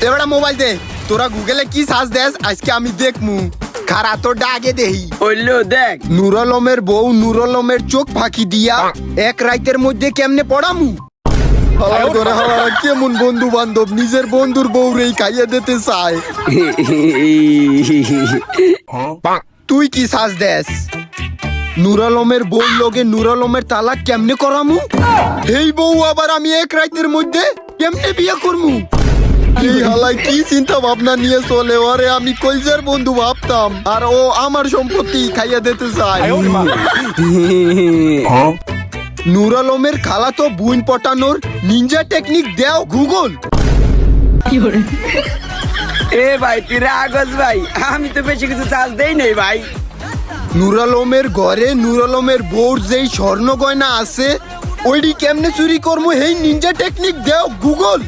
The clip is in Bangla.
এবারে মোবাইল দে, তোরা গুগলে কি সার্চ দেস আজকে আমি দেখমু। খারা তোরটা আগে দেহি। হইলো দেখ। নূর আলমের বউ নূর আলমের চোখ ফাঁকি দিয়া এক রাইতের মধ্যে কেমনে পড়ামু। হালার করে হালার কেমন বন্ধু বান্ধব, নিজের বন্ধুর বউ রেই খাইয়ে দিতে চায়। তুই কি সাজ দেস? নূর আলমের বউ লগে নূর আলমের তালাক কেমনে করামু? এই বউ আবার আমি এক রাইতের মধ্যে কেমনে বিয়ে করমু? এই হালাই কি চিন্তা ভাবনা নিয়ে চলে, ওরে আমি কলজার বন্ধু ভাবতাম আর ও আমার সম্পত্তি খাইয়ে দিতে চায়। নূর আলমের খালাতো বুইন পটানোর নিনজা টেকনিক দেও গুগল। এ ভাই তুই রাগস ভাই, আমি তো বেশি কিছু চার্জ দেই নাই ভাই। নূর আলমের ঘরে নূর আলমের বউর যেই স্বর্ণ গয়না আছে ওইটি কেমনে চুরি করবো, এই নিনজা টেকনিক দেও গুগল।